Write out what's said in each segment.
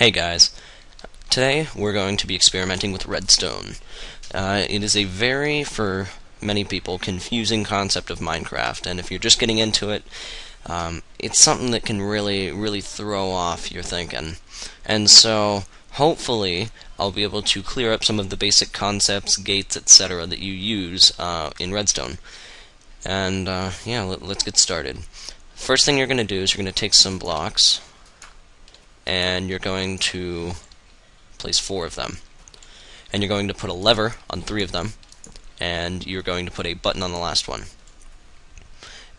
Hey guys, today we're going to be experimenting with Redstone. It is a very, for many people, confusing concept of Minecraft, and if you're just getting into it, it's something that can really throw off your thinking. And so, hopefully, I'll be able to clear up some of the basic concepts, gates, etc. that you use in Redstone. And yeah, let's get started. First thing you're going to do is you're going to take some blocks, and you're going to place 4 of them. And you're going to put a lever on 3 of them, and you're going to put a button on the last one.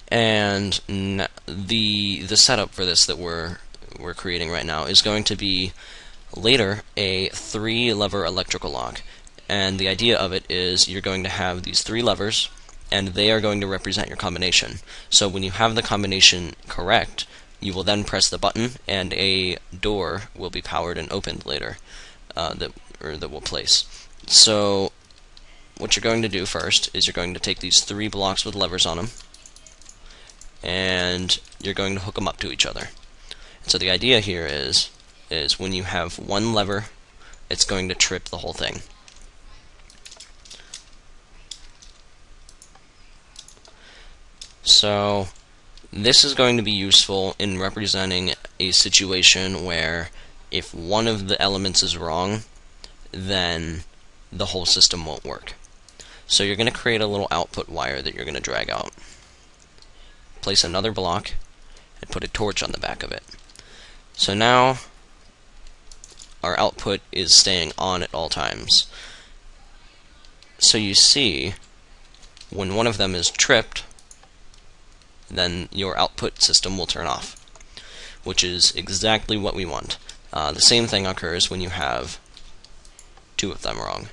And the setup for this that we're creating right now is going to be later a 3-lever electrical lock. And the idea of it is you're going to have these 3 levers, and they are going to represent your combination. So when you have the combination correct, you will then press the button, and a door will be powered and opened later that we'll place. So what you're going to do first is you're going to take these 3 blocks with levers on them, and you're going to hook them up to each other. And so the idea here is when you have one lever, it's going to trip the whole thing. So this is going to be useful in representing a situation where if one of the elements is wrong, then the whole system won't work. So you're going to create a little output wire that you're going to drag out. Place another block and put a torch on the back of it. So now our output is staying on at all times. So you see, when one of them is tripped, then your output system will turn off, which is exactly what we want. The same thing occurs when you have 2 of them wrong.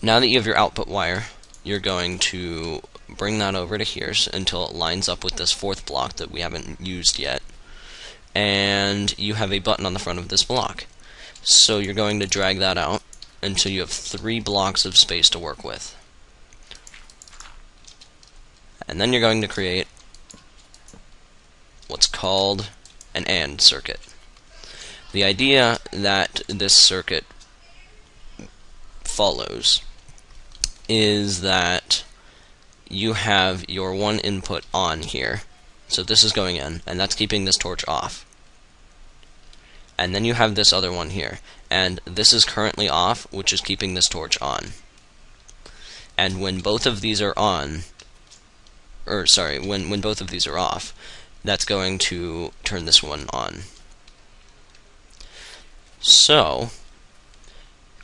Now that you have your output wire, you're going to bring that over to here until it lines up with this 4th block that we haven't used yet, and you have a button on the front of this block. So you're going to drag that out until you have 3 blocks of space to work with. And then you're going to create what's called an AND circuit. The idea that this circuit follows is that you have your one input on here, so this is going in, and that's keeping this torch off. And then you have this other one here, and this is currently off, which is keeping this torch on. And when both of these are on, when both of these are off, that's going to turn this one on. So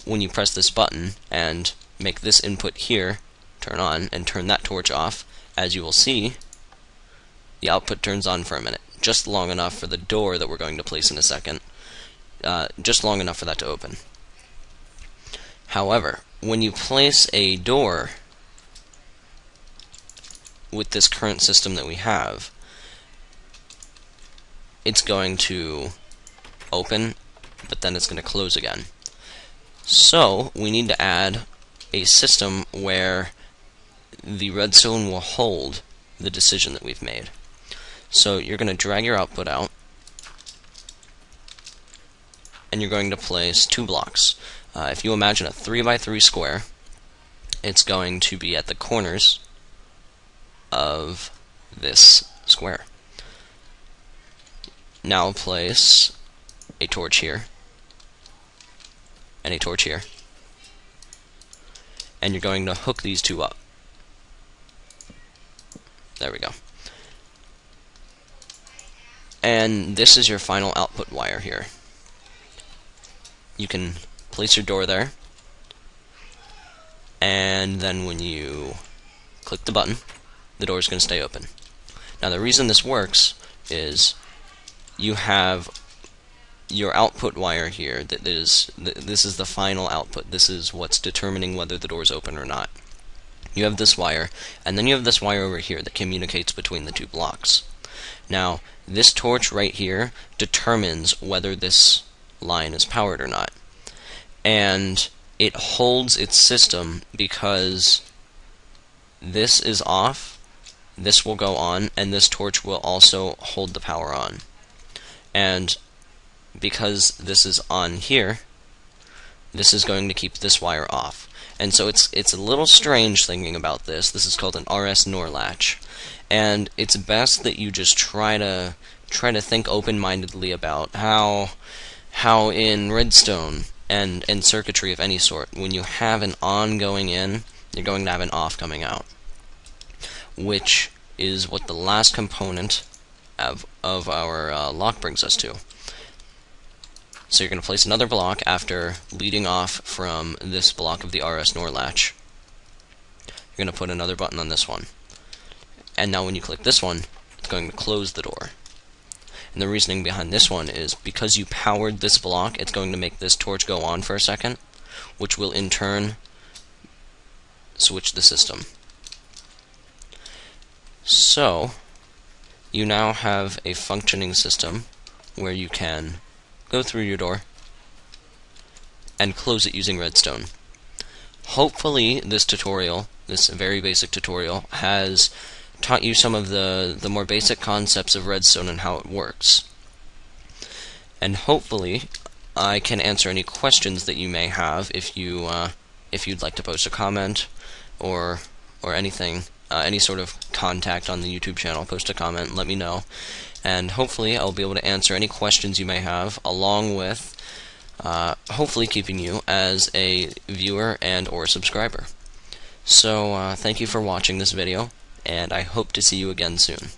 when you press this button and make this input here turn on and turn that torch off, as you will see, the output turns on for a minute, just long enough for the door that we're going to place in a second, just long enough for that to open. However, when you place a door with this current system that we have, it's going to open, but then it's going to close again. So we need to add a system where the redstone will hold the decision that we've made. So you're going to drag your output out, and you're going to place 2 blocks. If you imagine a 3x3 square, it's going to be at the corners of this square. Now place a torch here, and a torch here, and you're going to hook these 2 up. There we go. And this is your final output wire here. You can place your door there, and then when you click the button, the door is going to stay open. Now the reason this works is you have your output wire here this is the final output. This is what's determining whether the door is open or not. You have this wire, and then you have this wire over here that communicates between the 2 blocks. Now this torch right here determines whether this line is powered or not, and it holds its system because this is off, this will go on, and this torch will also hold the power on. And because this is on here, this is going to keep this wire off. And so it's a little strange thinking about this. This is called an RS NOR latch. And it's best that you just try to think open-mindedly about how in Redstone and circuitry of any sort, when you have an on going in, you're going to have an off coming out, which is what the last component of our lock brings us to. So you're going to place another block after leading off from this block of the RS NOR latch. You're going to put another button on this one. And now when you click this one, it's going to close the door. And the reasoning behind this one is because you powered this block, it's going to make this torch go on for a second, which will in turn switch the system. So, you now have a functioning system where you can go through your door and close it using Redstone. Hopefully this tutorial, this very basic tutorial, has taught you some of the more basic concepts of Redstone and how it works. And hopefully I can answer any questions that you may have if you'd like to post a comment or anything, any sort of contact on the YouTube channel. Post a comment, let me know, and hopefully I'll be able to answer any questions you may have, along with hopefully keeping you as a viewer and or subscriber. So thank you for watching this video, and I hope to see you again soon.